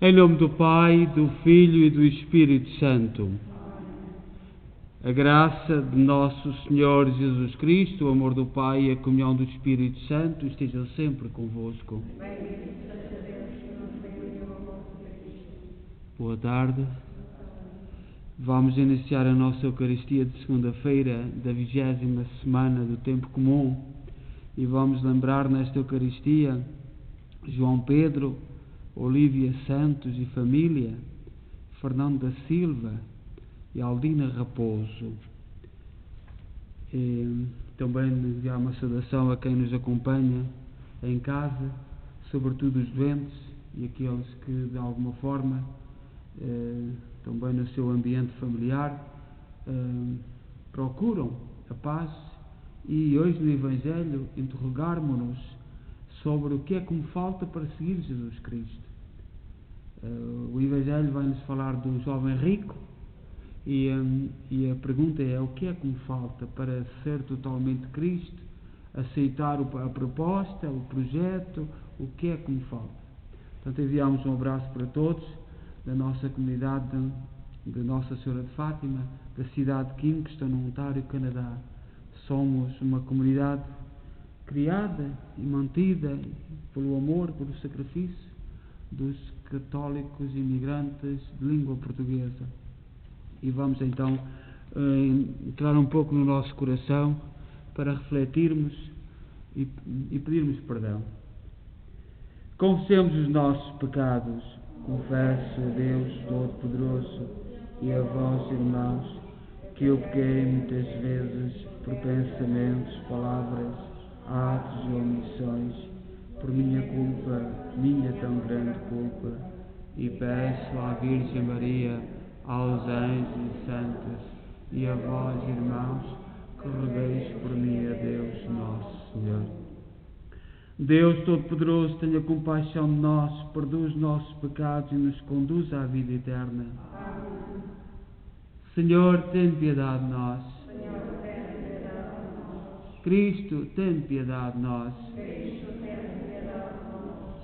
Em nome do Pai, do Filho e do Espírito Santo. A graça de nosso Senhor Jesus Cristo, o amor do Pai e a comunhão do Espírito Santo estejam sempre convosco. Boa tarde. Vamos iniciar a nossa Eucaristia de segunda-feira da 20ª semana do Tempo Comum e vamos lembrar nesta Eucaristia João Pedro, Olívia Santos e família, Fernando da Silva e Aldina Raposo. E também enviar uma saudação a quem nos acompanha em casa, sobretudo os doentes e aqueles que de alguma forma, também no seu ambiente familiar, procuram a paz. E hoje no Evangelho interrogarmos-nos sobre o que é que me falta para seguir Jesus Cristo. O Evangelho vai-nos falar do jovem rico e a pergunta é: o que é que me falta para ser totalmente Cristo, aceitar a proposta, o projeto, o que é que me falta? Portanto, enviamos um abraço para todos da nossa comunidade de Nossa Senhora de Fátima, da cidade de Kingston, no Ontário, Canadá. Somos uma comunidade criada e mantida pelo amor, pelo sacrifício dos católicos imigrantes de língua portuguesa. E vamos então entrar um pouco no nosso coração para refletirmos e pedirmos perdão. Confessemos os nossos pecados. Confesso a Deus Todo-Poderoso e a vós, irmãos, que eu pequei muitas vezes por pensamentos, palavras, atos e omissões, por minha culpa, minha tão grande culpa, e peço à Virgem Maria, aos anjos e santos, e a vós, irmãos, que rogueis por mim a Deus Nosso Senhor. Deus Todo-Poderoso, tenha compaixão de nós, perdoa os nossos pecados e nos conduza à vida eterna. Senhor, tem piedade de nós. Cristo, tem piedade de nós.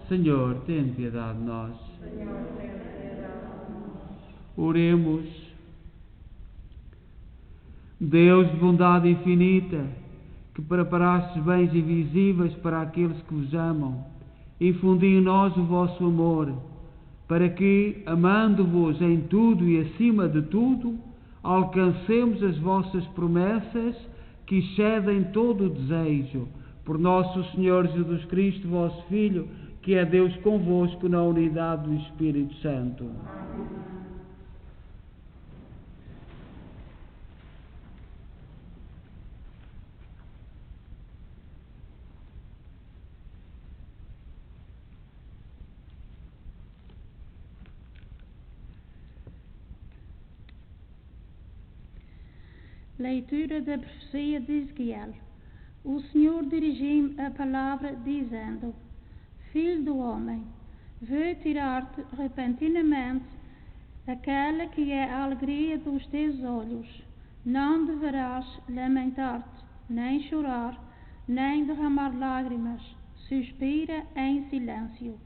Senhor, tem piedade de nós. Oremos. Deus de bondade infinita, que preparastes bens invisíveis para aqueles que vos amam, infundi em nós o vosso amor, para que, amando-vos em tudo e acima de tudo, alcancemos as vossas promessas que excedem todo o desejo. Por nosso Senhor Jesus Cristo, vosso Filho, que é Deus convosco na unidade do Espírito Santo. Leitura da profecia de Ezequiel. O Senhor dirigiu-me a palavra dizendo: Filho do homem, vou tirar-te repentinamente aquela que é a alegria dos teus olhos. Não deverás lamentar-te, nem chorar, nem derramar lágrimas. Suspira em silêncio.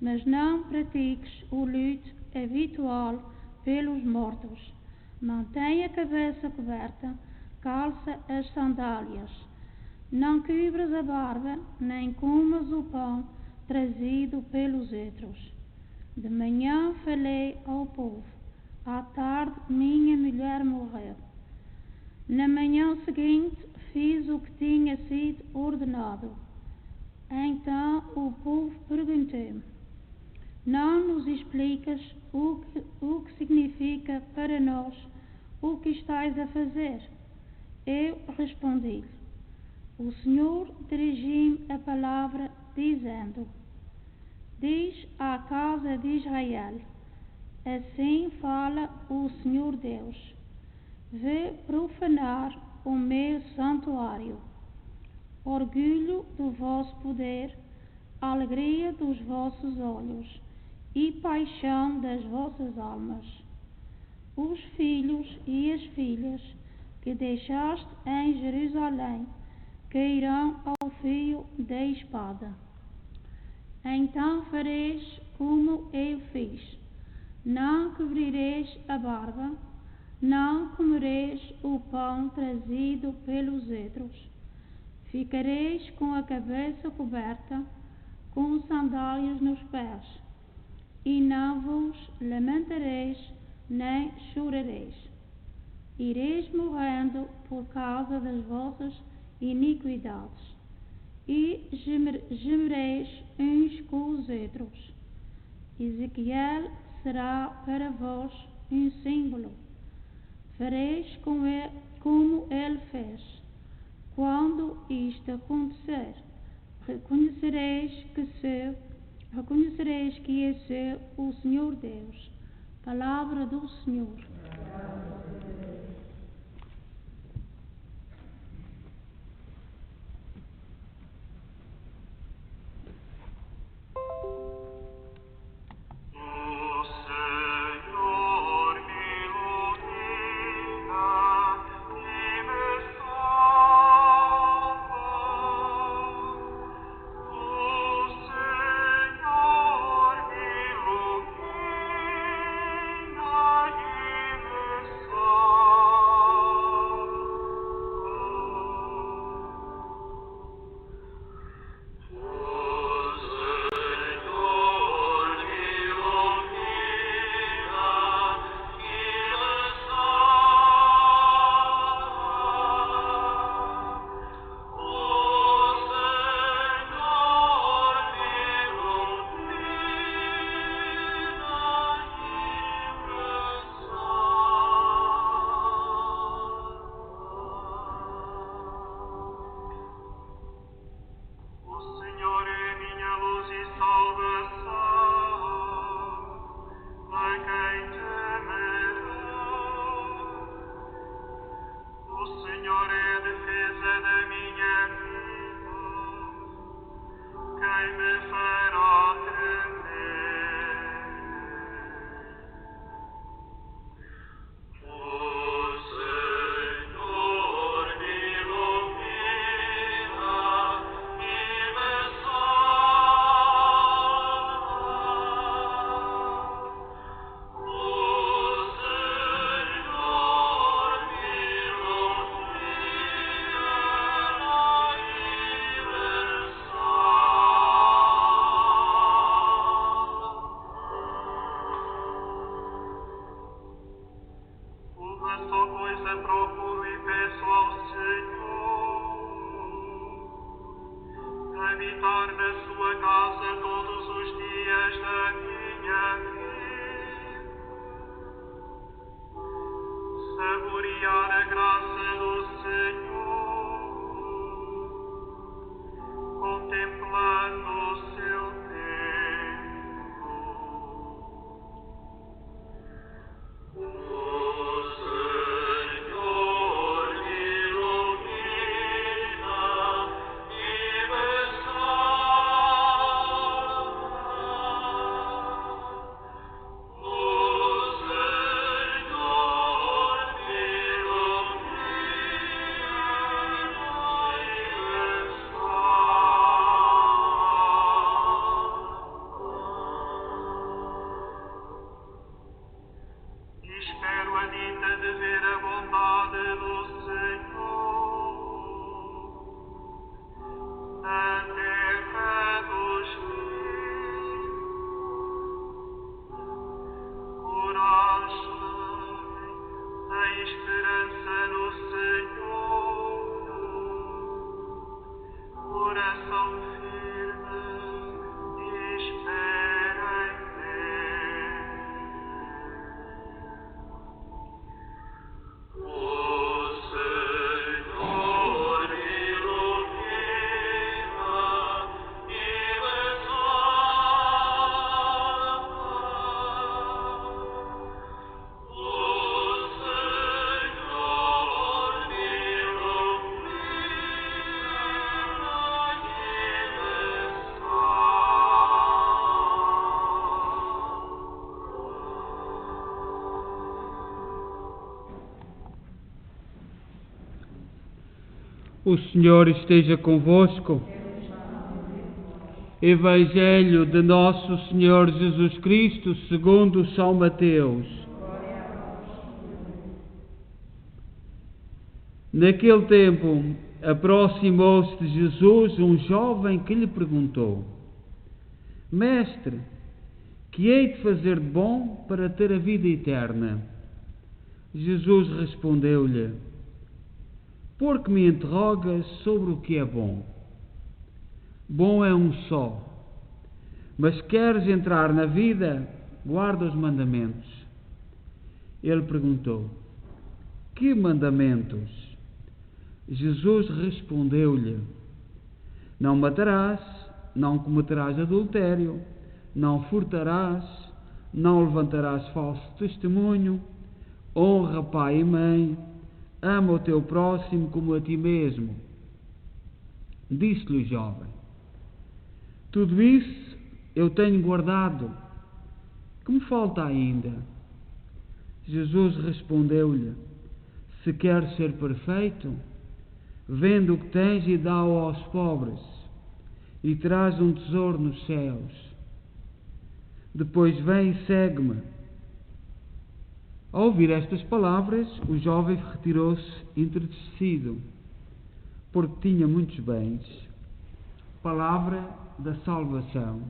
Mas não pratiques o luto habitual pelos mortos. Mantenha a cabeça coberta, calça as sandálias. Não cubras a barba, nem comas o pão trazido pelos outros. De manhã falei ao povo, à tarde minha mulher morreu. Na manhã seguinte fiz o que tinha sido ordenado. Então o povo perguntou-me: Não nos explicas o que significa para nós o que estás a fazer? Eu respondi-lhe: O Senhor dirigiu-me a palavra dizendo: Diz à casa de Israel: Assim fala o Senhor Deus: Vê profanar o meu santuário. Orgulho do vosso poder, alegria dos vossos olhos e paixão das vossas almas. Os filhos e as filhas que deixaste em Jerusalém cairão ao fio da espada. Então fareis como eu fiz. Não cobrireis a barba, não comereis o pão trazido pelos outros. Ficareis com a cabeça coberta, com sandálias nos pés, e não vos lamentareis, nem chorareis. Ireis morrendo por causa das vossas iniquidades, e gemereis uns com os outros. Ezequiel será para vós um símbolo. Fareis como ele fez. Quando isto acontecer, reconhecereis que eu sou o Senhor Deus. Palavra do Senhor. Habitar na sua casa todos os dias da minha vida, saborear a graça do Senhor, contemplando o seu templo. O Senhor me ilumina e me espero a dita de ver a bondade do Senhor na terra dos vivos. Coragem, tem esperança no Senhor, coração firme, espera em Deus. O Senhor me ilumina e me salva. O Senhor me ilumina e me salva. O Senhor esteja convosco. Evangelho de Nosso Senhor Jesus Cristo segundo São Mateus. Naquele tempo, aproximou-se de Jesus um jovem que lhe perguntou: Mestre, que hei de fazer de bom para ter a vida eterna? Jesus respondeu-lhe: Por que me interrogas sobre o que é bom? Bom é um só. Mas queres entrar na vida? Guarda os mandamentos. Ele perguntou: Que mandamentos? Jesus respondeu-lhe: Não matarás, não cometerás adultério, não furtarás, não levantarás falso testemunho, honra pai e mãe, ama o teu próximo como a ti mesmo. Disse-lhe o jovem: Tudo isso eu tenho guardado. Que me falta ainda? Jesus respondeu-lhe: Se queres ser perfeito, vende o que tens e dá-o aos pobres, e traz um tesouro nos céus. Depois vem e segue-me. Ao ouvir estas palavras, o jovem retirou-se entristecido, porque tinha muitos bens. Palavra da salvação.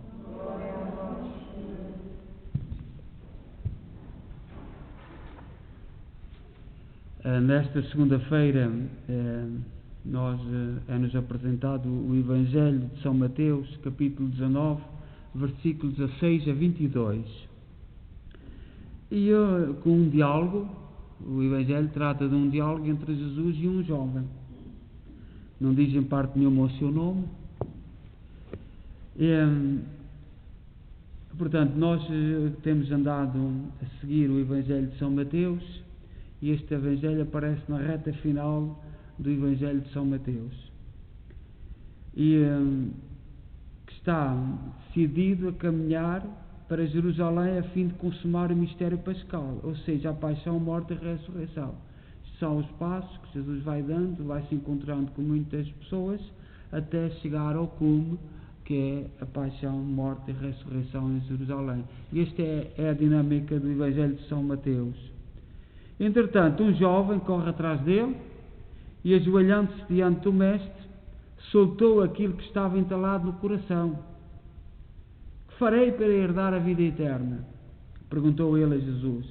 Nesta segunda-feira é-nos apresentado o Evangelho de São Mateus, capítulo 19, versículos 16 a 22. E com um diálogo, o Evangelho trata de um diálogo entre Jesus e um jovem. Não diz em parte nenhuma o seu nome. Portanto, nós temos andado a seguir o Evangelho de São Mateus, e este Evangelho aparece na reta final do Evangelho de São Mateus. E que está decidido a caminhar para Jerusalém a fim de consumar o mistério pascal, ou seja, a paixão, morte e ressurreição. São os passos que Jesus vai dando, vai se encontrando com muitas pessoas, até chegar ao cume, que é a paixão, morte e ressurreição em Jerusalém. E esta é a dinâmica do Evangelho de São Mateus. Entretanto, um jovem corre atrás dele e, ajoelhando-se diante do Mestre, soltou aquilo que estava entalado no coração. Que farei para herdar a vida eterna? Perguntou ele a Jesus.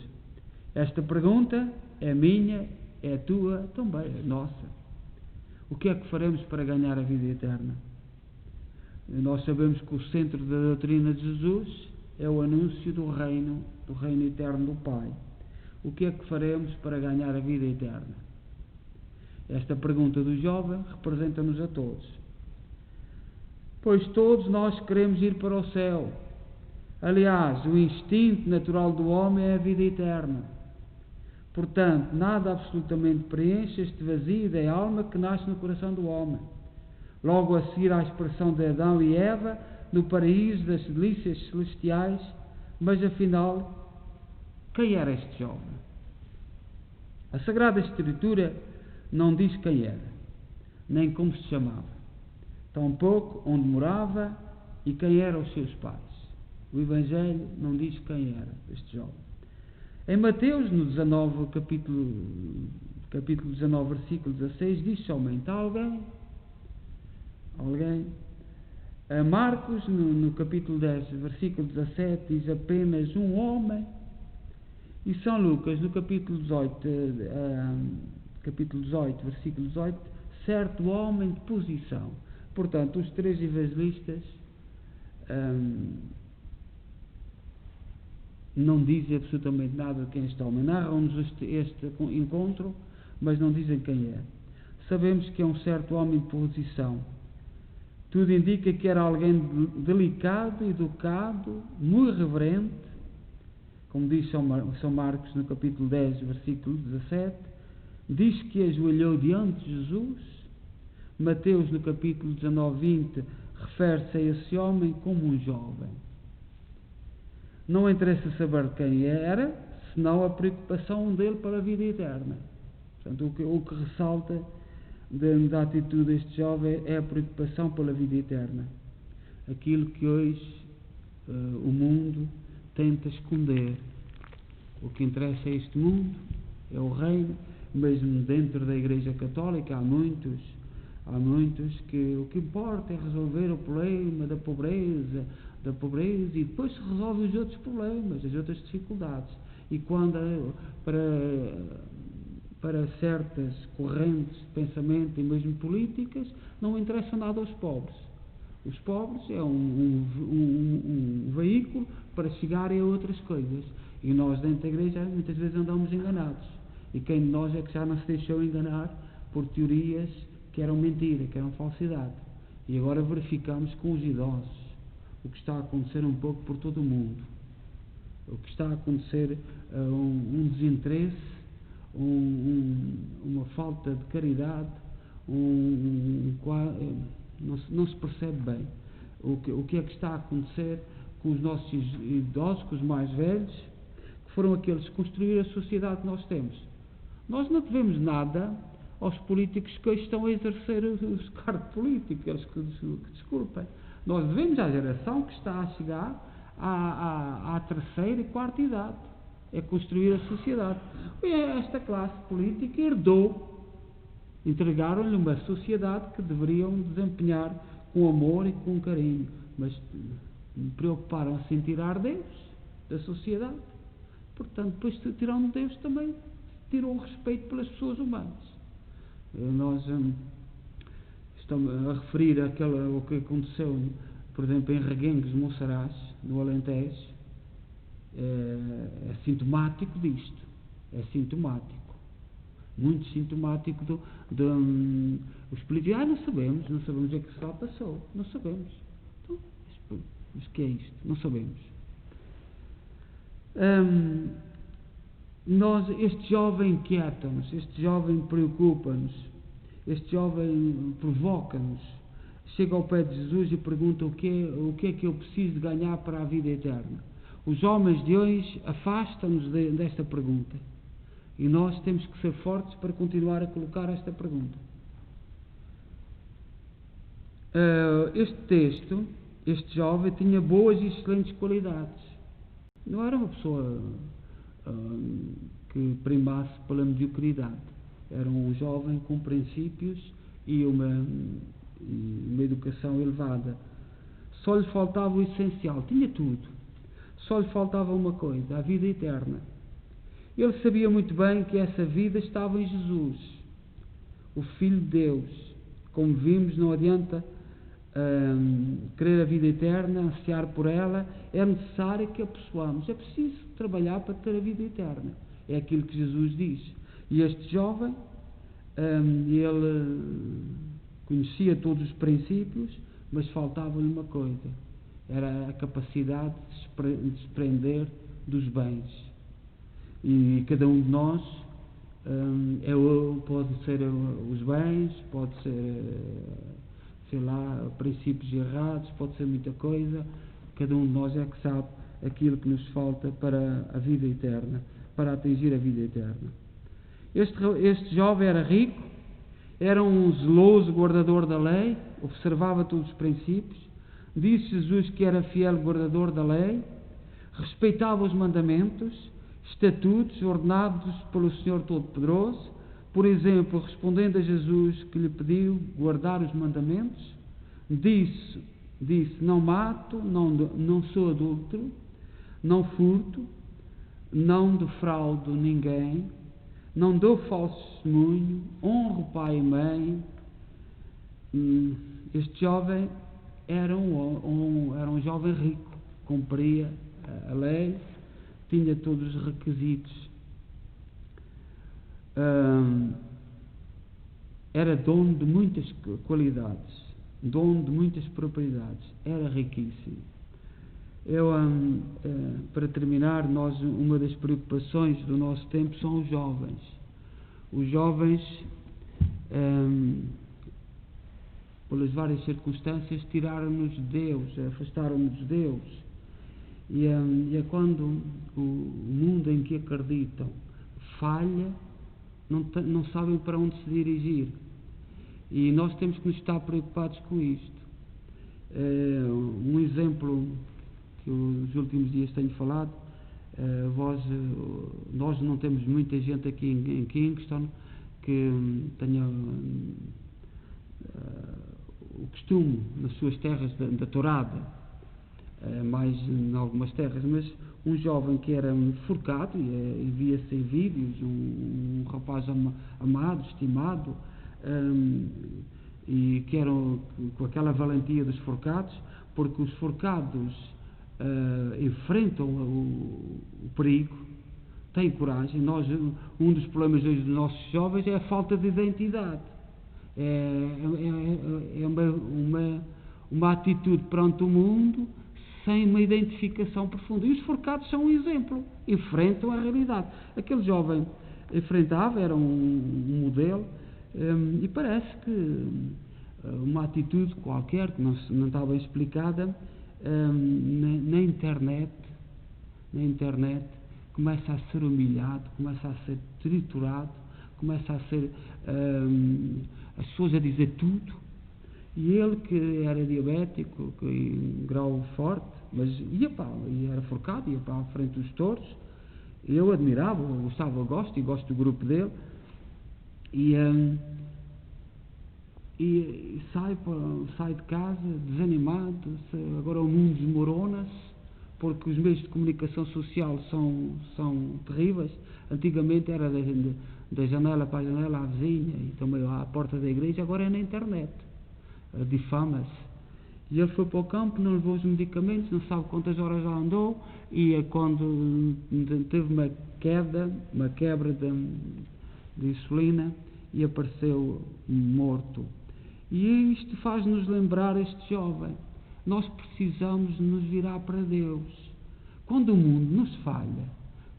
Esta pergunta é minha, é tua, também é nossa. O que é que faremos para ganhar a vida eterna? Nós sabemos que o centro da doutrina de Jesus é o anúncio do reino eterno do Pai. O que é que faremos para ganhar a vida eterna? Esta pergunta do jovem representa-nos a todos. Pois todos nós queremos ir para o céu. Aliás, o instinto natural do homem é a vida eterna. Portanto, nada absolutamente preenche este vazio da alma que nasce no coração do homem. Logo a seguir à expressão de Adão e Eva, no paraíso das delícias celestiais, mas afinal, quem era este jovem? A Sagrada Escritura não diz quem era, nem como se chamava, tampouco onde morava e quem eram os seus pais. O Evangelho não diz quem era este jovem. Em Mateus, no capítulo 19, versículo 16, diz somente alguém. A Marcos, no capítulo 10, versículo 17, diz apenas um homem. E São Lucas, no capítulo 18, versículo 18, certo homem de posição. Portanto, os três evangelistas não dizem absolutamente nada de quem é este homem. Narram-nos este encontro, mas não dizem quem é. Sabemos que é um certo homem de posição. Tudo indica que era alguém delicado, educado, muito reverente, como diz São Marcos no capítulo 10, versículo 17, diz que ajoelhou diante de Jesus. Mateus no capítulo 19, 20, refere-se a esse homem como um jovem. Não interessa saber quem era, senão a preocupação dele pela vida eterna. Portanto, o que ressalta da atitude deste jovem é a preocupação pela vida eterna. aquilo que hoje o mundo tenta esconder. O que interessa a este mundo é o reino. Mesmo dentro da Igreja Católica há muitos que o que importa é resolver o problema da pobreza e depois se resolve os outros problemas, as outras dificuldades. E quando para certas correntes de pensamento e mesmo políticas não interessa nada aos pobres. Os pobres é um veículo para chegarem a outras coisas. E nós dentro da Igreja muitas vezes andamos enganados. E quem de nós é que já não se deixou enganar por teorias que eram mentira, que eram falsidade? E agora verificamos com os idosos o que está a acontecer um pouco por todo o mundo. O que está a acontecer, um desinteresse, uma falta de caridade, não se percebe bem o que é que está a acontecer com os nossos idosos, com os mais velhos, que foram aqueles que construíram a sociedade que nós temos. Nós não devemos nada aos políticos que hoje estão a exercer os cargos políticos, eles que desculpem. Nós devemos à geração que está a chegar à terceira e quarta idade. É construir a sociedade. E esta classe política herdou, entregaram-lhe uma sociedade que deveriam desempenhar com amor e com carinho, mas preocuparam-se em tirar Deus da sociedade. Portanto, depois tirando Deus também tirou o respeito pelas pessoas humanas. Nós estamos a referir ao que aconteceu, por exemplo, em Reguengos, Monsaraz, no Alentejo. É sintomático disto. É sintomático. Muito sintomático os políticos. Não sabemos o que é que se lá passou. Não sabemos. Então, mas o que é isto? Não sabemos. Este jovem inquieta-nos, este jovem preocupa-nos, este jovem provoca-nos. Chega ao pé de Jesus e pergunta o que é que eu preciso de ganhar para a vida eterna. Os homens de hoje afastam-nos desta pergunta. E nós temos que ser fortes para continuar a colocar esta pergunta. Este texto, este jovem, tinha boas e excelentes qualidades. Não era uma pessoa que primasse pela mediocridade. Era um jovem com princípios e uma educação elevada. Só lhe faltava o essencial. Tinha tudo. Só lhe faltava uma coisa, a vida eterna. Ele sabia muito bem que essa vida estava em Jesus, o Filho de Deus. Como vimos, não adianta querer a vida eterna, ansiar por ela. É necessário que a possuamos. É preciso trabalhar para ter a vida eterna. É aquilo que Jesus diz. E este jovem, ele conhecia todos os princípios, mas faltava-lhe uma coisa. Era a capacidade de desprender dos bens. E cada um de nós pode ser os bens, pode ser, princípios errados, pode ser muita coisa. Cada um de nós é que sabe aquilo que nos falta para a vida eterna, para atingir a vida eterna. Este jovem era rico, era um zeloso guardador da lei, observava todos os princípios. Disse Jesus que era fiel guardador da lei, respeitava os mandamentos, estatutos ordenados pelo Senhor Todo-Poderoso. Por exemplo, respondendo a Jesus que lhe pediu guardar os mandamentos, disse: não mato, não sou adúltero, não furto, não defraudo ninguém, não dou falso testemunho, honro pai e mãe. Este jovem era um jovem rico, cumpria a lei, tinha todos os requisitos, era dono de muitas qualidades, dono de muitas propriedades, era riquíssimo. Para terminar, uma das preocupações do nosso tempo são os jovens. Os jovens, pelas várias circunstâncias, tiraram-nos de Deus, afastaram-nos de Deus. E é quando o mundo em que acreditam falha, não sabem para onde se dirigir. E nós temos que nos estar preocupados com isto. exemplo que nos últimos dias tenho falado, nós não temos muita gente aqui em Kingston que tenha o costume nas suas terras da tourada, mais em algumas terras, mas um jovem que era forcado, e via-se em vídeos, um rapaz amado, estimado, e que era com aquela valentia dos forcados, porque os forcados enfrentam o perigo, têm coragem. Um dos problemas hoje dos nossos jovens é a falta de identidade, é uma atitude perante o mundo sem uma identificação profunda, e os forcados são um exemplo, enfrentam a realidade. Aquele jovem enfrentava, era um modelo, e parece que uma atitude qualquer que não está bem explicada, na internet começa a ser humilhado, começa a ser triturado, começa a ser as pessoas a dizer tudo. E ele, que era diabético, que em grau forte, mas era forcado, ia para a frente dos touros. Eu admirava, gosto do grupo dele, e sai de casa desanimado. Agora o mundo desmorona-se, porque os meios de comunicação social são terríveis. Antigamente era da janela para a janela à vizinha, e também à porta da igreja, agora é na internet. Difama-se. E ele foi para o campo, não levou os medicamentos, não sabe quantas horas já andou, e quando teve uma quebra de insulina, e apareceu morto. E isto faz-nos lembrar este jovem. Nós precisamos nos virar para Deus. Quando o mundo nos falha,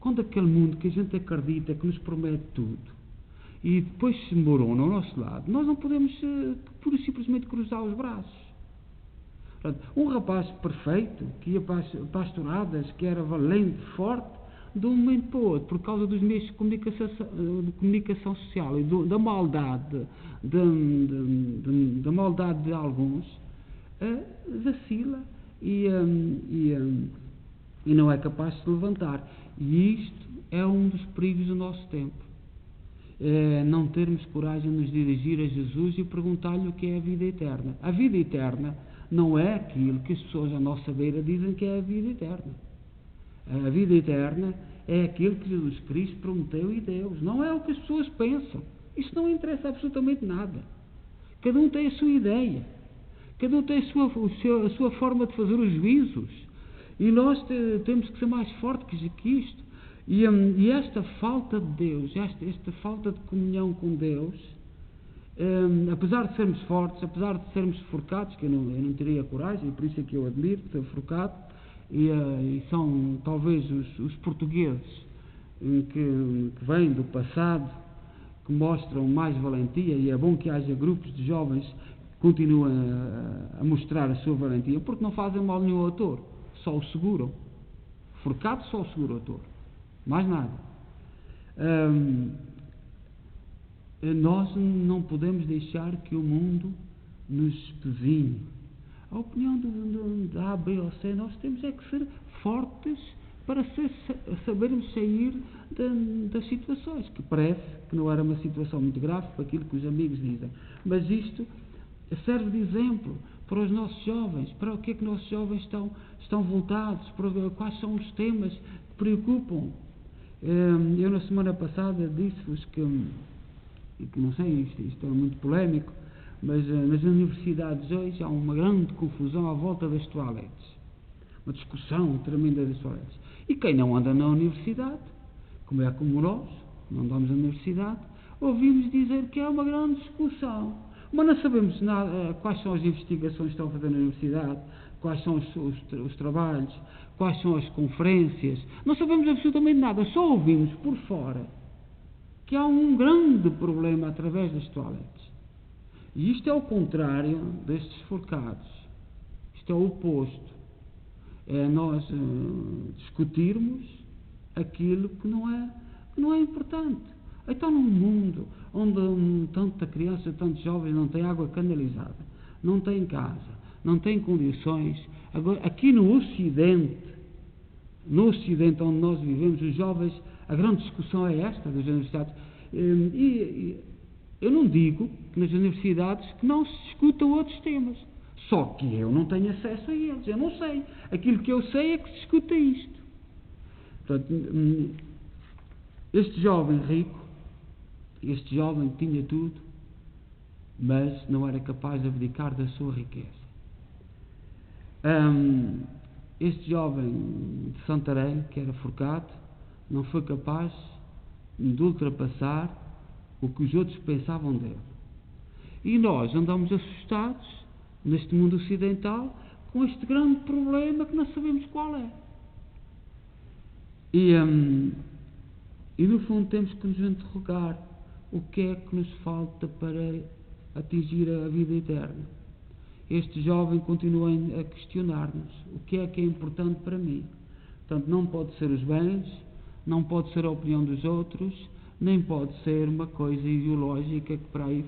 quando aquele mundo que a gente acredita, que nos promete tudo, e depois se morona ao nosso lado, nós não podemos pura e simplesmente cruzar os braços. Um rapaz perfeito, que ia para as touradas, que era valente, forte, de um momento para o outro, por causa dos meios de comunicação social e da maldade de alguns, vacila e não é capaz de se levantar. E isto é um dos perigos do nosso tempo. É não termos coragem de nos dirigir a Jesus e perguntar-lhe o que é a vida eterna. A vida eterna não é aquilo que as pessoas à nossa beira dizem que é a vida eterna. A vida eterna é aquilo que Jesus Cristo prometeu e Deus. Não é o que as pessoas pensam. Isso não interessa absolutamente nada. Cada um tem a sua ideia. Cada um tem a sua forma de fazer os juízos. E nós temos que ser mais fortes que isto. E esta falta de Deus, esta falta de comunhão com Deus, apesar de sermos fortes, apesar de sermos forcados, que eu não teria coragem, e por isso é que eu admiro ser forcado, e são talvez os portugueses que vêm do passado, que mostram mais valentia, e é bom que haja grupos de jovens que continuem a mostrar a sua valentia, porque não fazem mal nenhum ao touro, só o seguram. Forcado só o segura o touro, mais nada. Nós não podemos deixar que o mundo nos espezinhe. A opinião de A, B ou C, nós temos é que ser fortes para sabermos sair das situações, que parece que não era uma situação muito grave para aquilo que os amigos dizem, mas isto serve de exemplo para os nossos jovens, para o que é que nossos jovens estão voltados, para quais são os temas que preocupam. Eu na semana passada disse-vos que não sei, isto é muito polémico, mas nas universidades hoje há uma grande confusão à volta das toaletes, uma discussão tremenda das toaletes, e quem não anda na universidade, como nós, não andamos na universidade, ouvimos dizer que é uma grande discussão, mas não sabemos nada, quais são as investigações que estão a fazer na universidade, quais são os trabalhos, quais são as conferências, não sabemos absolutamente nada, só ouvimos por fora que há um grande problema através das toaletes. E isto é o contrário destes forcados. Isto é o oposto. É nós discutirmos aquilo que não é importante. Então, num mundo onde tanta criança, tantos jovens não têm água canalizada, não têm casa, não têm condições. Agora, aqui no Ocidente onde nós vivemos, os jovens, a grande discussão é esta das universidades. E eu não digo que nas universidades que não se discutam outros temas, só que eu não tenho acesso a eles, eu não sei. Aquilo que eu sei é que se discuta isto. Portanto, este jovem rico, este jovem tinha tudo, mas não era capaz de abdicar da sua riqueza. Este jovem de Santarém, que era forcado, não foi capaz de ultrapassar o que os outros pensavam dele. E nós andamos assustados, neste mundo ocidental, com este grande problema que não sabemos qual é. E no fundo temos que nos interrogar o que é que nos falta para atingir a vida eterna. Este jovem continua a questionar-nos o que é importante para mim. Portanto, não pode ser os bens, não pode ser a opinião dos outros, nem pode ser uma coisa ideológica que para aí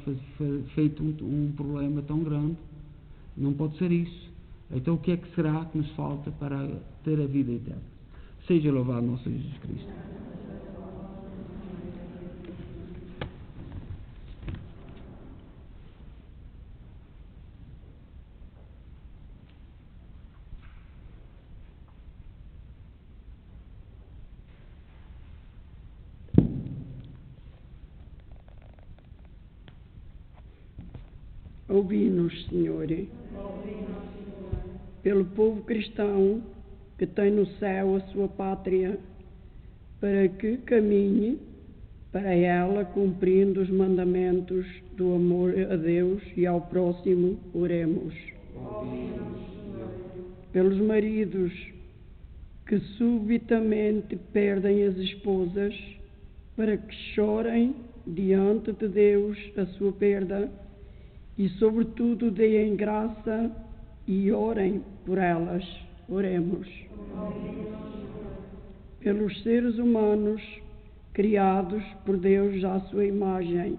feito um problema tão grande. Não pode ser isso. Então o que é que será que nos falta para ter a vida eterna? Seja louvado nosso Jesus Cristo. Ouvi-nos, Senhor, pelo povo cristão que tem no céu a sua pátria, para que caminhe para ela cumprindo os mandamentos do amor a Deus e ao próximo, oremos. Pelos maridos que subitamente perdem as esposas, para que chorem diante de Deus a sua perda, e sobretudo deem graça e orem por elas. Oremos. Pelos seres humanos criados por Deus à sua imagem,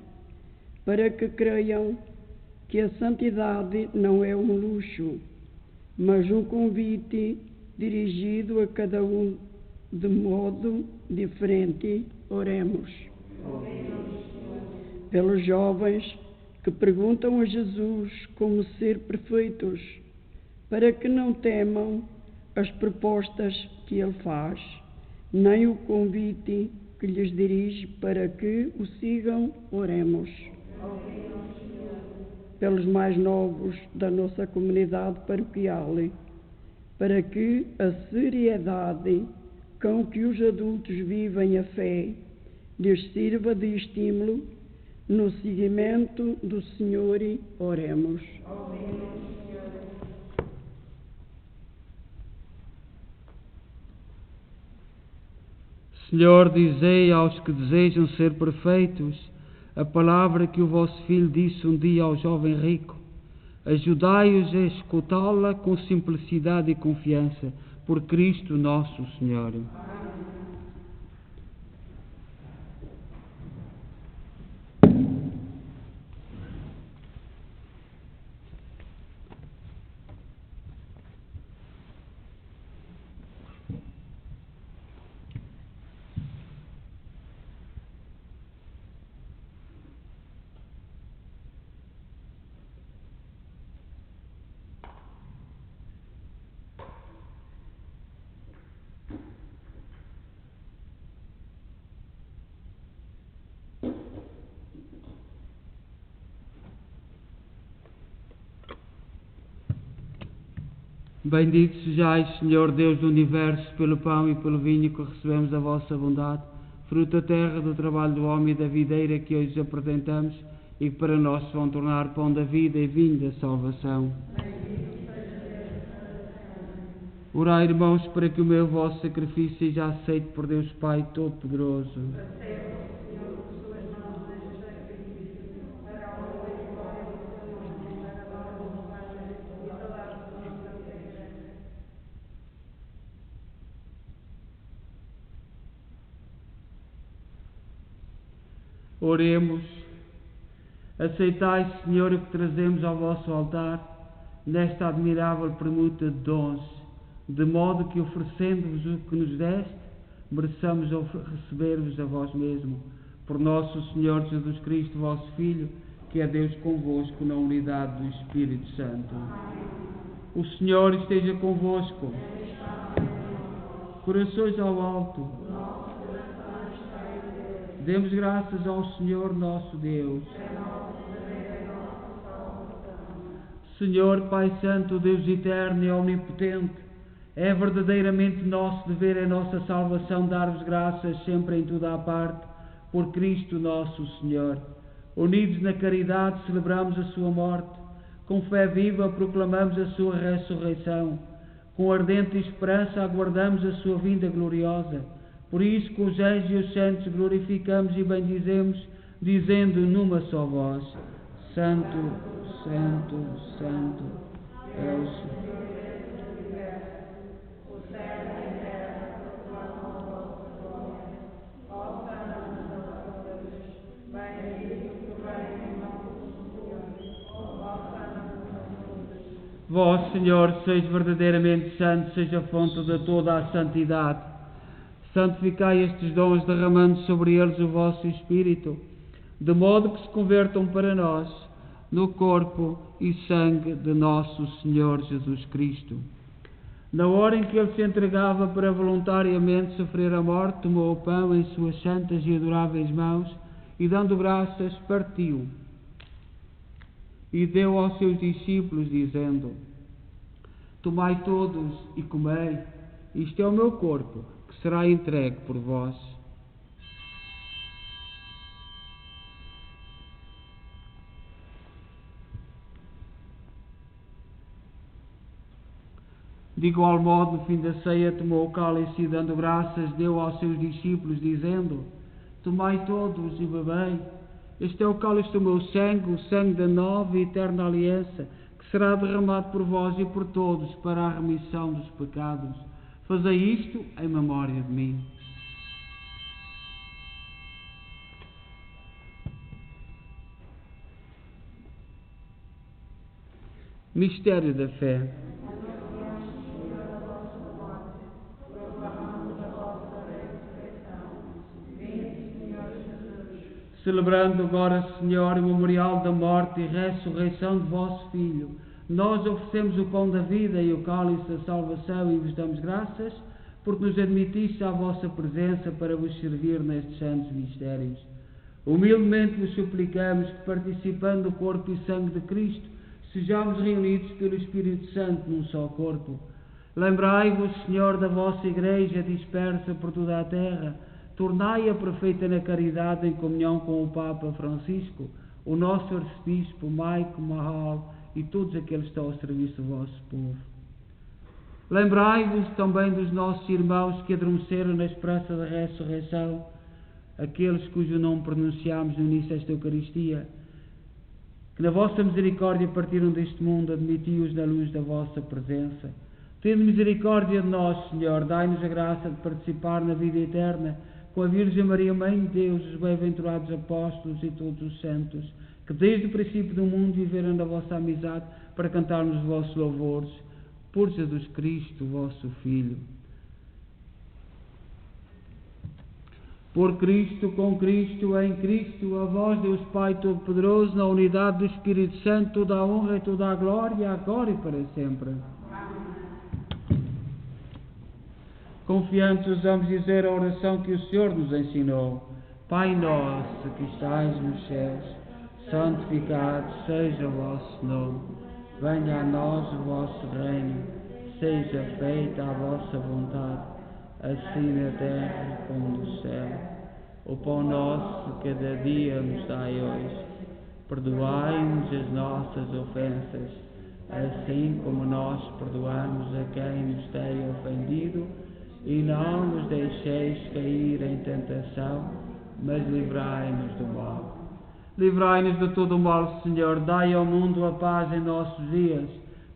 para que creiam que a santidade não é um luxo, mas um convite dirigido a cada um de modo diferente. Oremos. Pelos jovens que perguntam a Jesus como ser perfeitos, para que não temam as propostas que Ele faz, nem o convite que lhes dirige para que o sigam. Oremos. Pelos mais novos da nossa comunidade paroquial, para que a seriedade com que os adultos vivem a fé lhes sirva de estímulo no seguimento do Senhor. Oremos. Senhor, dizei aos que desejam ser perfeitos a palavra que o vosso Filho disse um dia ao jovem rico. Ajudai-os a escutá-la com simplicidade e confiança, por Cristo nosso Senhor. Bendito sejais, Senhor Deus do Universo, pelo pão e pelo vinho que recebemos da vossa bondade, fruto da terra, do trabalho do homem e da videira que hoje apresentamos e que para nós se vão tornar pão da vida e vinho da salvação. Orai, irmãos, para que o meu vosso sacrifício seja aceito por Deus Pai Todo-Poderoso. Oremos. Aceitai, Senhor, o que trazemos ao vosso altar nesta admirável permuta de dons, de modo que, oferecendo-vos o que nos deste, mereçamos receber-vos a vós mesmo, por nosso Senhor Jesus Cristo, vosso Filho, que é Deus convosco na unidade do Espírito Santo. O Senhor esteja convosco. Corações ao alto. Demos graças ao Senhor nosso Deus. Senhor, Pai Santo, Deus eterno e omnipotente, é verdadeiramente nosso dever, é nossa salvação dar-vos graças sempre em toda a parte, por Cristo nosso Senhor. Unidos na caridade, celebramos a sua morte, com fé viva proclamamos a sua ressurreição, com ardente esperança aguardamos a sua vinda gloriosa. Por isso, com os anjos e os santos glorificamos e bendizemos, dizendo numa só voz: Santo, Santo, Santo é o Senhor. Vós, Senhor, sois verdadeiramente santo, seja a fonte de toda a santidade. Santificai estes dons, derramando sobre eles o vosso Espírito, de modo que se convertam para nós no corpo e sangue de nosso Senhor Jesus Cristo. Na hora em que ele se entregava para voluntariamente sofrer a morte, tomou o pão em suas santas e adoráveis mãos e, dando graças, partiu e deu aos seus discípulos, dizendo: Tomai todos e comei, isto é o meu corpo, que será entregue por vós. De igual modo, no fim da ceia, tomou o cálice e, dando graças, deu aos seus discípulos, dizendo: Tomai todos e bebei. Este é o cálice do meu sangue, o sangue da nova e eterna aliança, que será derramado por vós e por todos para a remissão dos pecados. Fazei isto em memória de mim. Mistério da fé. Celebrando agora, Senhor, o memorial da morte e ressurreição de vosso Filho, nós oferecemos o pão da vida e o cálice da salvação e vos damos graças, porque nos admitiste à vossa presença para vos servir nestes santos mistérios. Humildemente vos suplicamos que, participando do corpo e sangue de Cristo, sejamos reunidos pelo Espírito Santo num só corpo. Lembrai-vos, Senhor, da vossa Igreja dispersa por toda a terra. Tornai-a perfeita na caridade em comunhão com o Papa Francisco, o nosso Arcebispo Maico Mahal e todos aqueles que estão ao serviço do vosso povo. Lembrai-vos também dos nossos irmãos que adormeceram na esperança da ressurreição, aqueles cujo nome pronunciámos no início desta Eucaristia, que na vossa misericórdia partiram deste mundo, admiti-os na luz da vossa presença. Tende misericórdia de nós, Senhor, dai-nos a graça de participar na vida eterna, com a Virgem Maria, Mãe de Deus, os bem-aventurados apóstolos e todos os santos, que desde o princípio do mundo viveram na vossa amizade para cantarmos os vossos louvores, por Jesus Cristo, vosso Filho. Por Cristo, com Cristo, em Cristo, a vós, Deus Pai Todo-Poderoso, na unidade do Espírito Santo, toda a honra e toda a glória, agora e para sempre. Confiantes, ousamos dizer a oração que o Senhor nos ensinou. Pai nosso que estais nos céus, santificado seja o vosso nome. Venha a nós o vosso reino. Seja feita a vossa vontade, assim na terra como no céu. O pão nosso de cada dia nos dai hoje. Perdoai-nos as nossas ofensas, assim como nós perdoamos a quem nos tem ofendido. E não nos deixeis cair em tentação, mas livrai-nos do mal. Livrai-nos de todo o mal, Senhor. Dai ao mundo a paz em nossos dias,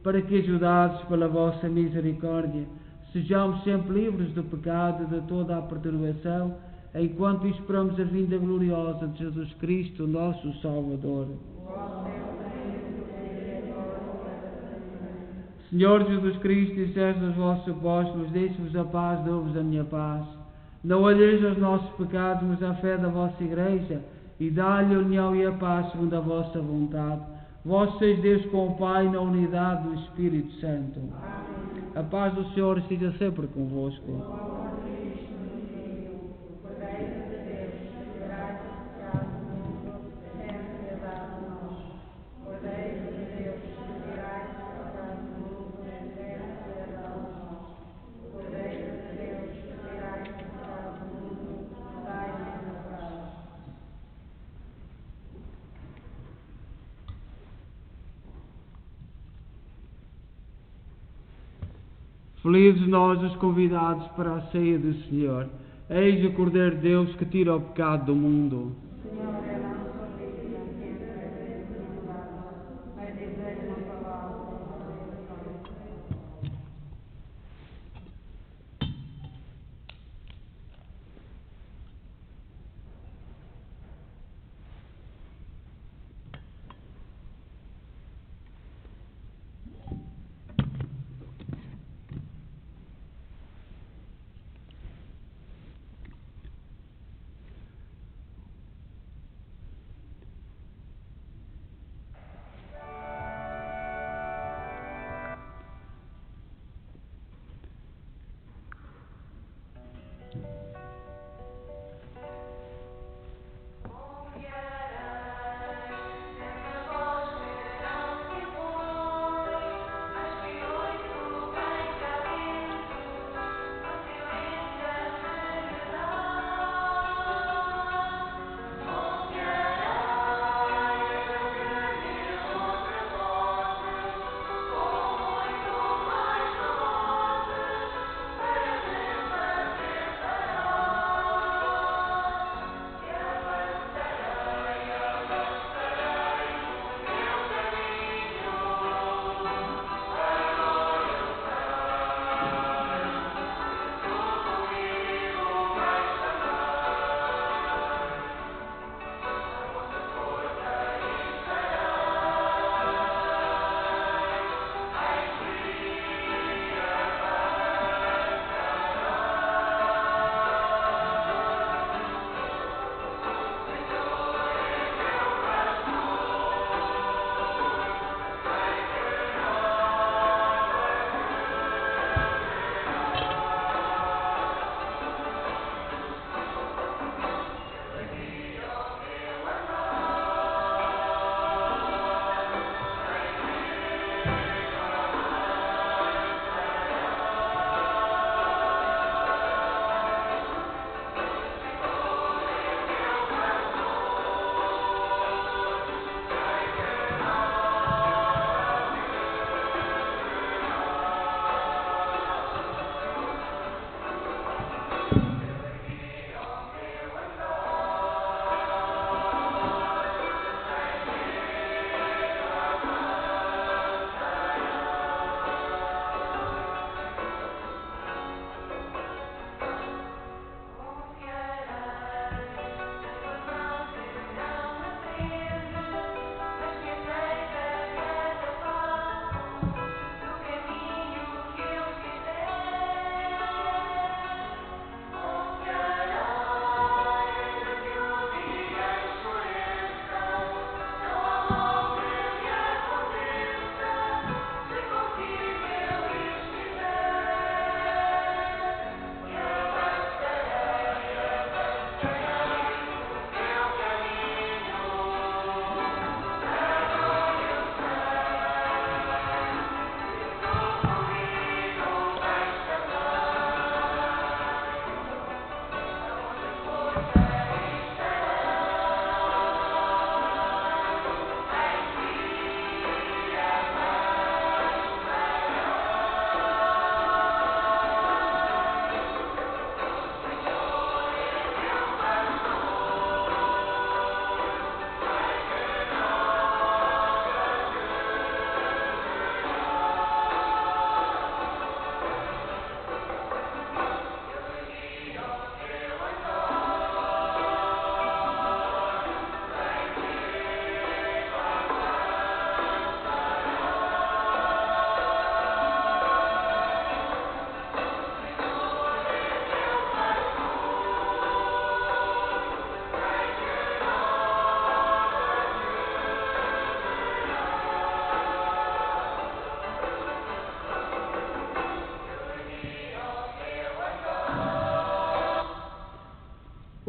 para que, ajudados pela vossa misericórdia, sejamos sempre livres do pecado e de toda a perturbação, enquanto esperamos a vinda gloriosa de Jesus Cristo, nosso Salvador. Senhor Jesus Cristo, disseste aos vossos apóstolos: deixo-vos a paz, dou-vos a minha paz. Não olheis aos nossos pecados, mas à fé da vossa Igreja, e dá-lhe a união e a paz segundo a vossa vontade. Vós sois Deus com o Pai, na unidade do Espírito Santo. A paz do Senhor esteja sempre convosco. Felizes nós os convidados para a ceia do Senhor. Eis o Cordeiro de Deus que tira o pecado do mundo.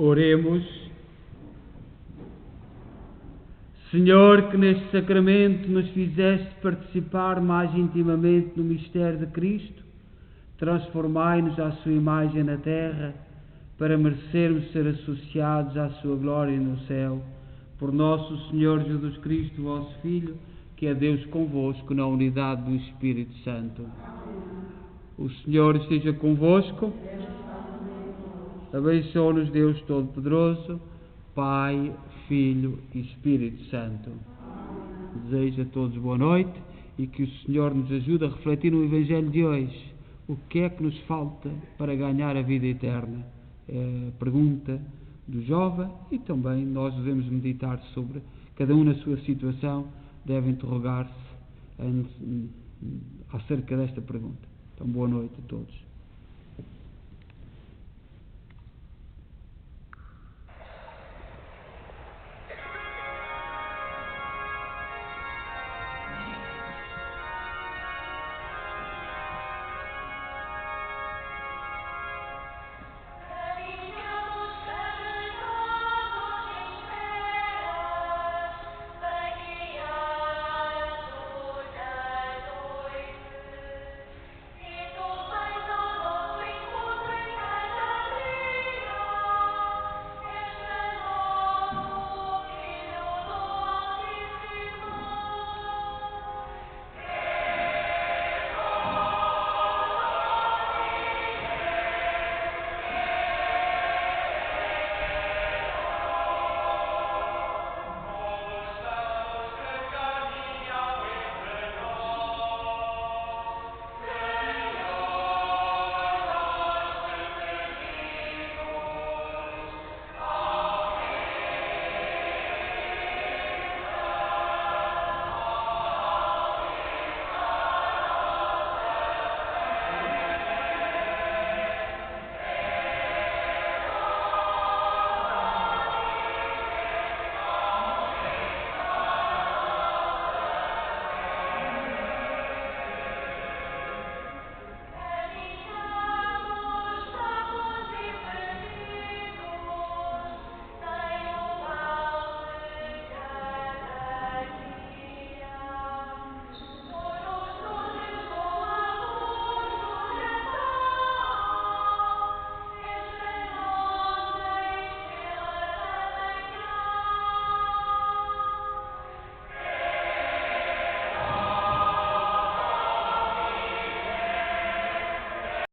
Oremos. Senhor, que neste sacramento nos fizeste participar mais intimamente no mistério de Cristo, transformai-nos à sua imagem na terra, para merecermos ser associados à sua glória no céu. Por nosso Senhor Jesus Cristo, vosso Filho, que é Deus convosco na unidade do Espírito Santo. O Senhor esteja convosco. Abençoe-nos Deus Todo-Poderoso, Pai, Filho e Espírito Santo. Desejo a todos boa noite e que o Senhor nos ajude a refletir no Evangelho de hoje. O que é que nos falta para ganhar a vida eterna? É a pergunta do jovem, e também nós devemos meditar sobre, cada um na sua situação deve interrogar-se acerca desta pergunta. Então, boa noite a todos.